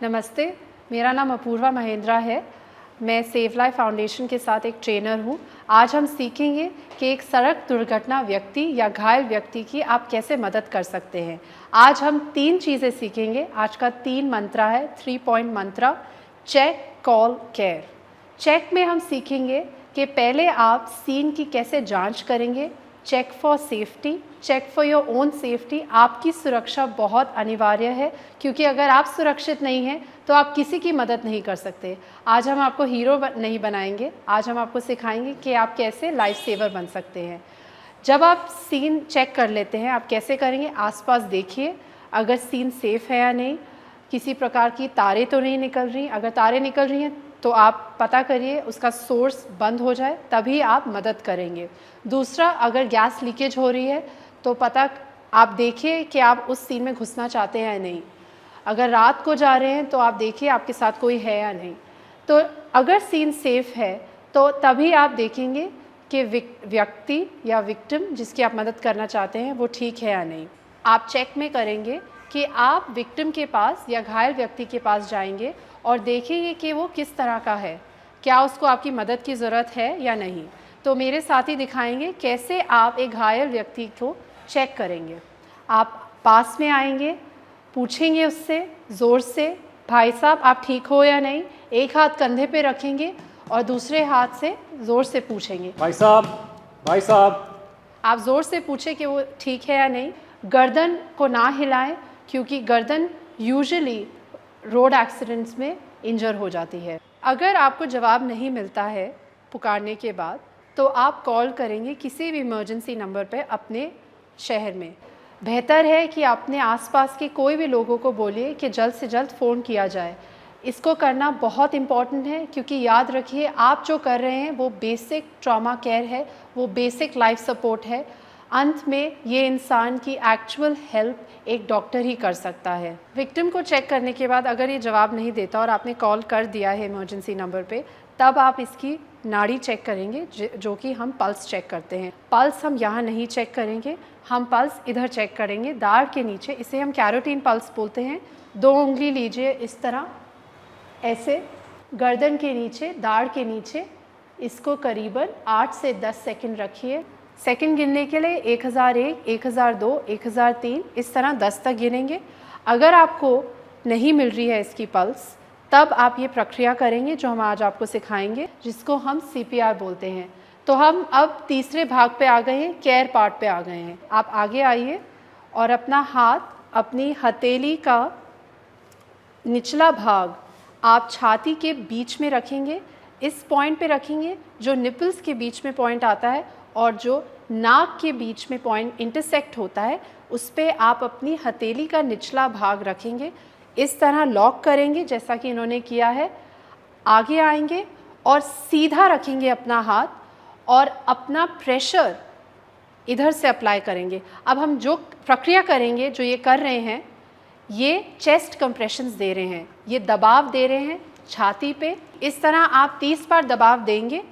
नमस्ते, मेरा नाम अपूर्वा महेंद्रा है। मैं सेव लाइफ फाउंडेशन के साथ एक ट्रेनर हूँ। आज हम सीखेंगे कि एक सड़क दुर्घटना व्यक्ति या घायल व्यक्ति की आप कैसे मदद कर सकते हैं। आज हम 3 चीज़ें सीखेंगे। आज का 3 मंत्रा है, 3 point mantra. Check, call, care. Check में हम सीखेंगे कि पहले आप सीन की कैसे जांच करेंगे। Check for safety, check for your own safety. आपकी सुरक्षा बहुत अनिवार्य है, क्योंकि अगर आप सुरक्षित नहीं हैं तो आप किसी की मदद नहीं कर सकते। आज हम आपको हीरो नहीं बनाएंगे, आज हम आपको सिखाएंगे कि आप कैसे लाइफ सेवर बन सकते हैं। जब आप सीन चेक कर लेते हैं, आप कैसे करेंगे? आसपास देखिए अगर सीन सेफ़ है या नहीं, किसी प्रकार की तारें तो नहीं निकल रही। अगर तारें निकल रही हैं तो आप पता करिए उसका सोर्स बंद हो जाए, तभी आप मदद करेंगे। दूसरा, अगर गैस लीकेज हो रही है तो आप देखिए कि आप उस सीन में घुसना चाहते हैं या नहीं। अगर रात को जा रहे हैं तो आप देखिए आपके साथ कोई है या नहीं। तो अगर सीन सेफ़ है तो तभी आप देखेंगे कि व्यक्ति या विक्टिम जिसकी आप मदद करना चाहते हैं वो ठीक है या नहीं। आप चेक में करेंगे कि आप विक्टिम के पास या घायल व्यक्ति के पास जाएंगे और देखेंगे कि वो किस तरह का है, क्या उसको आपकी मदद की ज़रूरत है या नहीं। तो मेरे साथी दिखाएंगे कैसे आप एक घायल व्यक्ति को चेक करेंगे। आप पास में आएंगे, पूछेंगे उससे ज़ोर से, भाई साहब आप ठीक हो या नहीं। एक हाथ कंधे पे रखेंगे और दूसरे हाथ से ज़ोर से पूछेंगे, भाई साहब। आप ज़ोर से पूछें कि वो ठीक है या नहीं। गर्दन को ना हिलाएं, क्योंकि गर्दन यूजुअली रोड एक्सीडेंट्स में इंजर हो जाती है। अगर आपको जवाब नहीं मिलता है पुकारने के बाद, तो आप कॉल करेंगे किसी भी इमरजेंसी नंबर पे अपने शहर में। बेहतर है कि अपने आसपास के कोई भी लोगों को बोलिए कि जल्द से जल्द फ़ोन किया जाए। इसको करना बहुत इम्पॉर्टेंट है, क्योंकि याद रखिए आप जो कर रहे हैं वो बेसिक ट्रॉमा केयर है, वो बेसिक लाइफ सपोर्ट है। अंत में ये इंसान की एक्चुअल हेल्प एक डॉक्टर ही कर सकता है। विक्टिम को चेक करने के बाद अगर ये जवाब नहीं देता और आपने कॉल कर दिया है इमरजेंसी नंबर पे, तब आप इसकी नाड़ी चेक करेंगे, जो कि हम पल्स चेक करते हैं। पल्स हम यहाँ नहीं चेक करेंगे, हम पल्स इधर चेक करेंगे, दाढ़ के नीचे। इसे हम कैरोटीन पल्स बोलते हैं। 2 उंगली लीजिए इस तरह, ऐसे गर्दन के नीचे, दाढ़ के नीचे। इसको करीबन 8 से 10 सेकंड रखिए। सेकंड गिनने के लिए 1001, 1002, 1003 इस तरह 10 तक गिनेंगे। अगर आपको नहीं मिल रही है इसकी पल्स, तब आप ये प्रक्रिया करेंगे जो हम आज आपको सिखाएंगे, जिसको हम CPR बोलते हैं। तो हम अब तीसरे भाग पे आ गए हैं, केयर पार्ट पे आ गए हैं। आप आगे आइए और अपना हाथ अपनी हथेली का निचला भाग आप छाती के बीच में रखेंगे। इस पॉइंट पे रखेंगे जो निपल्स के बीच में पॉइंट आता है और जो नाक के बीच में पॉइंट इंटरसेक्ट होता है, उस पे आप अपनी हथेली का निचला भाग रखेंगे। इस तरह लॉक करेंगे जैसा कि इन्होंने किया है। आगे आएंगे और सीधा रखेंगे अपना हाथ और अपना प्रेशर इधर से अप्लाई करेंगे। अब हम जो प्रक्रिया करेंगे, जो ये कर रहे हैं, ये चेस्ट कंप्रेशंस दे रहे हैं, ये दबाव दे रहे हैं छाती पे। इस तरह आप 30 बार दबाव देंगे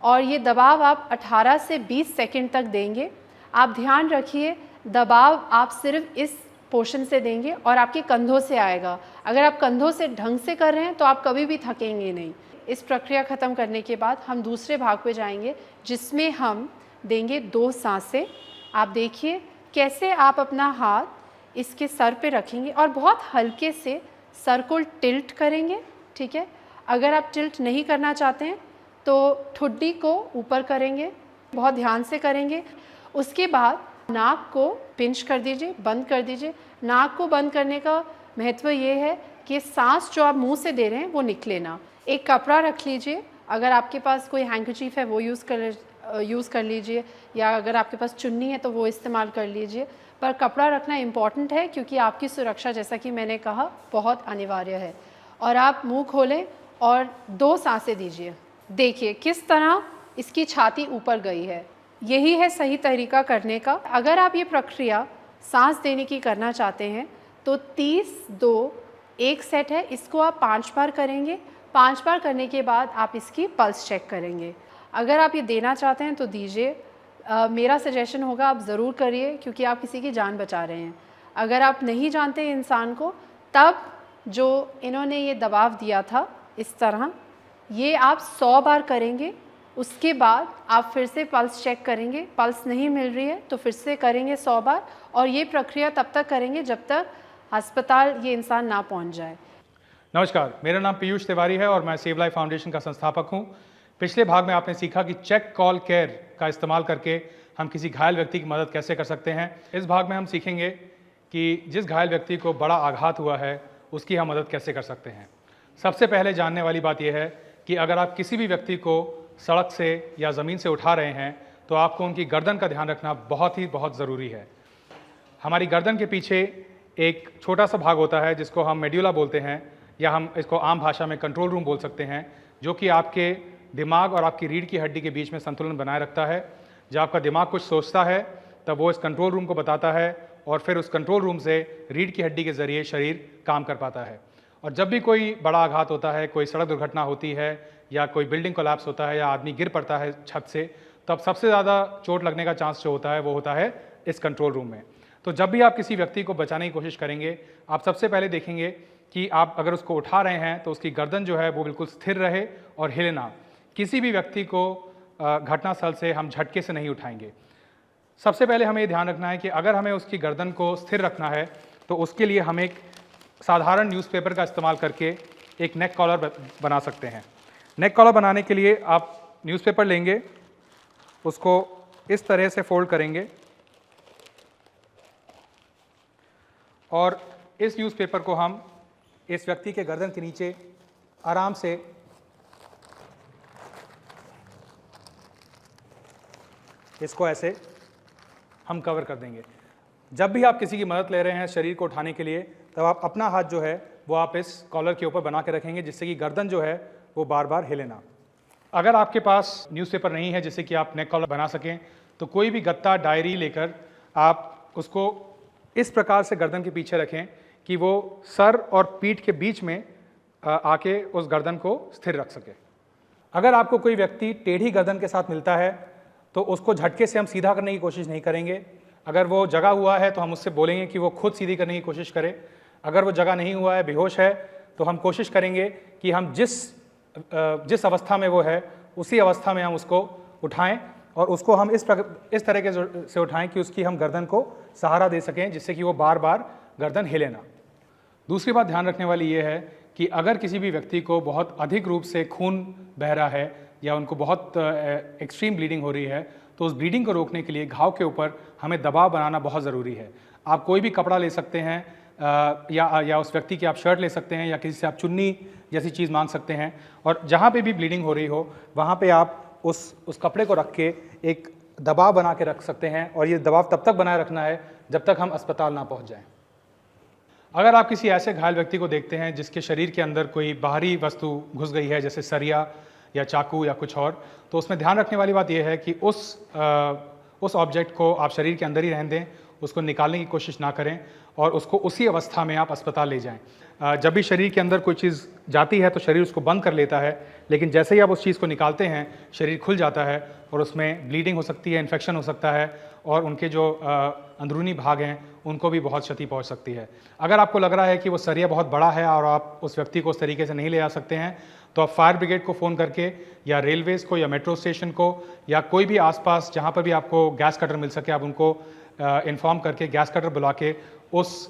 और ये दबाव आप 18 से 20 सेकंड तक देंगे। आप ध्यान रखिए दबाव आप सिर्फ इस पोर्शन से देंगे और आपके कंधों से आएगा। अगर आप कंधों से ढंग से कर रहे हैं तो आप कभी भी थकेंगे नहीं। इस प्रक्रिया ख़त्म करने के बाद हम दूसरे भाग पे जाएंगे, जिसमें हम देंगे 2 सांसें। आप देखिए कैसे आप अपना हाथ इसके सर पे रखेंगे और बहुत हल्के से सर को टिल्ट करेंगे, ठीक है। अगर आप टिल्ट नहीं करना चाहते हैं तो ठुड्डी को ऊपर करेंगे, बहुत ध्यान से करेंगे। उसके बाद नाक को पिंच कर दीजिए, बंद कर दीजिए। नाक को बंद करने का महत्व ये है कि सांस जो आप मुंह से दे रहे हैं वो निकले ना। एक कपड़ा रख लीजिए, अगर आपके पास कोई हैंकरचीफ है वो यूज़ कर लीजिए, या अगर आपके पास चुन्नी है तो वो इस्तेमाल कर लीजिए। पर कपड़ा रखना इम्पॉर्टेंट है, क्योंकि आपकी सुरक्षा, जैसा कि मैंने कहा, बहुत अनिवार्य है। और आप मुंह खोलें और 2 सांसें दीजिए। देखिए किस तरह इसकी छाती ऊपर गई है। यही है सही तरीका करने का। अगर आप ये प्रक्रिया सांस देने की करना चाहते हैं तो 30-2 एक सेट है, इसको आप 5 बार करेंगे। 5 बार करने के बाद आप इसकी पल्स चेक करेंगे। अगर आप ये देना चाहते हैं तो दीजिए। मेरा सजेशन होगा आप ज़रूर करिए, क्योंकि आप किसी की जान बचा रहे हैं। अगर आप नहीं जानते इंसान को, तब जो इन्होंने ये दबाव दिया था इस तरह, ये आप 100 बार करेंगे। उसके बाद आप फिर से पल्स चेक करेंगे, पल्स नहीं मिल रही है तो फिर से करेंगे 100 बार, और ये प्रक्रिया तब तक करेंगे जब तक अस्पताल ये इंसान ना पहुंच जाए। नमस्कार, मेरा नाम पीयूष तिवारी है और मैं सेव लाइफ फाउंडेशन का संस्थापक हूं। पिछले भाग में आपने सीखा कि चेक कॉल केयर का इस्तेमाल करके हम किसी घायल व्यक्ति की मदद कैसे कर सकते हैं। इस भाग में हम सीखेंगे कि जिस घायल व्यक्ति को बड़ा आघात हुआ है उसकी हम मदद कैसे कर सकते हैं। सबसे पहले जानने वाली बात यह है कि अगर आप किसी भी व्यक्ति को सड़क से या ज़मीन से उठा रहे हैं तो आपको उनकी गर्दन का ध्यान रखना बहुत ज़रूरी है। हमारी गर्दन के पीछे एक छोटा सा भाग होता है जिसको हम मेड्यूला बोलते हैं, या हम इसको आम भाषा में कंट्रोल रूम बोल सकते हैं, जो कि आपके दिमाग और आपकी रीढ़ की हड्डी के बीच में संतुलन बनाए रखता है। जब आपका दिमाग कुछ सोचता है तब वो इस कंट्रोल रूम को बताता है और फिर उस कंट्रोल रूम से रीढ़ की हड्डी के ज़रिए शरीर काम कर पाता है। और जब भी कोई बड़ा आघात होता है, कोई सड़क दुर्घटना होती है या कोई बिल्डिंग कोलैप्स होता है या आदमी गिर पड़ता है छत से, तब सबसे ज़्यादा चोट लगने का चांस जो होता है वो होता है इस कंट्रोल रूम में। तो जब भी आप किसी व्यक्ति को बचाने की कोशिश करेंगे, आप सबसे पहले देखेंगे कि आप अगर उसको उठा रहे हैं तो उसकी गर्दन जो है वो बिल्कुल स्थिर रहे और हिले ना। किसी भी व्यक्ति को घटनास्थल से हम झटके से नहीं उठाएंगे। सबसे पहले हमें ये ध्यान रखना है कि अगर हमें उसकी गर्दन को स्थिर रखना है तो उसके लिए हम एक साधारण न्यूज़पेपर का इस्तेमाल करके एक नेक कॉलर बना सकते हैं। नेक कॉलर बनाने के लिए आप न्यूज़पेपर लेंगे, उसको इस तरह से फोल्ड करेंगे और इस न्यूज़पेपर को हम इस व्यक्ति के गर्दन के नीचे आराम से इसको ऐसे हम कवर कर देंगे। जब भी आप किसी की मदद ले रहे हैं शरीर को उठाने के लिए, तब आप अपना हाथ जो है वो आप इस कॉलर के ऊपर बना के रखेंगे, जिससे कि गर्दन जो है वो बार बार हिले ना। अगर आपके पास न्यूज़पेपर नहीं है जिससे कि आप नेक कॉलर बना सकें, तो कोई भी गत्ता, डायरी लेकर आप उसको इस प्रकार से गर्दन के पीछे रखें कि वो सर और पीठ के बीच में आके उस गर्दन को स्थिर रख सके। अगर आपको कोई व्यक्ति टेढ़ी गर्दन के साथ मिलता है तो उसको झटके से हम सीधा करने की कोशिश नहीं करेंगे। अगर वो जगा हुआ है तो हम उससे बोलेंगे कि वो खुद सीधी करने की कोशिश करे। अगर वो जगा नहीं हुआ है, बेहोश है, तो हम कोशिश करेंगे कि हम जिस अवस्था में वो है उसी अवस्था में हम उसको उठाएं और उसको हम इस तरीके से उठाएं कि उसकी हम गर्दन को सहारा दे सकें, जिससे कि वो बार बार गर्दन हिले ना। दूसरी बात ध्यान रखने वाली ये है कि अगर किसी भी व्यक्ति को बहुत अधिक रूप से खून बह रहा है या उनको बहुत एक्सट्रीम ब्लीडिंग हो रही है, तो उस ब्लीडिंग को रोकने के लिए घाव के ऊपर हमें दबाव बनाना बहुत ज़रूरी है। आप कोई भी कपड़ा ले सकते हैं या उस व्यक्ति की आप शर्ट ले सकते हैं या किसी से आप चुन्नी जैसी चीज़ मांग सकते हैं, और जहाँ पे भी ब्लीडिंग हो रही हो वहाँ पे आप उस कपड़े को रख के एक दबाव बना के रख सकते हैं, और ये दबाव तब तक बनाए रखना है जब तक हम अस्पताल ना पहुँच जाएँ। अगर आप किसी ऐसे घायल व्यक्ति को देखते हैं जिसके शरीर के अंदर कोई बाहरी वस्तु घुस गई है, जैसे सरिया या चाकू या कुछ और, तो उसमें ध्यान रखने वाली बात यह है कि उस ऑब्जेक्ट को आप शरीर के अंदर ही रहने दें, उसको निकालने की कोशिश ना करें और उसको उसी अवस्था में आप अस्पताल ले जाएं। जब भी शरीर के अंदर कोई चीज़ जाती है तो शरीर उसको बंद कर लेता है, लेकिन जैसे ही आप उस चीज़ को निकालते हैं शरीर खुल जाता है और उसमें ब्लीडिंग हो सकती है, इन्फेक्शन हो सकता है और उनके जो अंदरूनी भाग हैं उनको भी बहुत क्षति पहुंच सकती है। अगर आपको लग रहा है कि वो सरिया बहुत बड़ा है और आप उस व्यक्ति को उस तरीके से नहीं ले जा सकते हैं, तो आप फायर ब्रिगेड को फ़ोन करके या रेलवेज़ को या मेट्रो स्टेशन को या कोई भी आसपास जहाँ पर भी आपको गैस कटर मिल सके, आप उनको इन्फॉर्म करके गैस कटर बुला के उस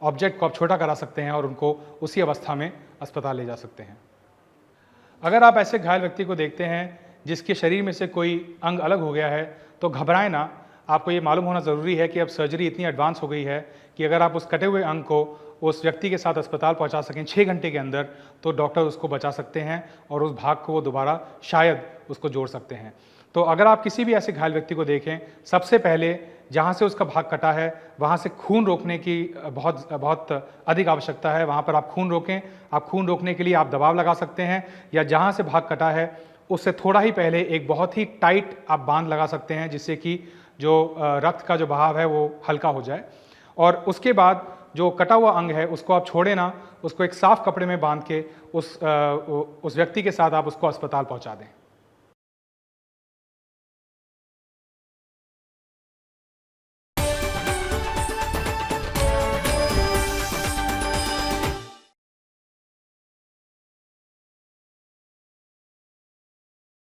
ऑब्जेक्ट को आप छोटा करा सकते हैं और उनको उसी अवस्था में अस्पताल ले जा सकते हैं। अगर आप ऐसे घायल व्यक्ति को देखते हैं जिसके शरीर में से कोई अंग अलग हो गया है, तो घबराएं ना। आपको ये मालूम होना ज़रूरी है कि अब सर्जरी इतनी एडवांस हो गई है कि अगर आप उस कटे हुए अंग को उस व्यक्ति के साथ अस्पताल पहुंचा सकें 6 घंटे के अंदर, तो डॉक्टर उसको बचा सकते हैं और उस भाग को वो दोबारा शायद उसको जोड़ सकते हैं। तो अगर आप किसी भी ऐसे घायल व्यक्ति को देखें, सबसे पहले जहाँ से उसका भाग कटा है वहाँ से खून रोकने की बहुत अधिक आवश्यकता है। वहाँ पर आप खून रोकें। आप खून रोकने के लिए आप दबाव लगा सकते हैं, या जहाँ से भाग कटा है उससे थोड़ा ही पहले एक बहुत ही टाइट आप बांध लगा सकते हैं, जिससे कि जो रक्त का जो बहाव है वो हल्का हो जाए। और उसके बाद जो कटा हुआ अंग है उसको आप छोड़े ना, उसको एक साफ कपड़े में बांध के उस व्यक्ति के साथ आप उसको अस्पताल पहुंचा दें।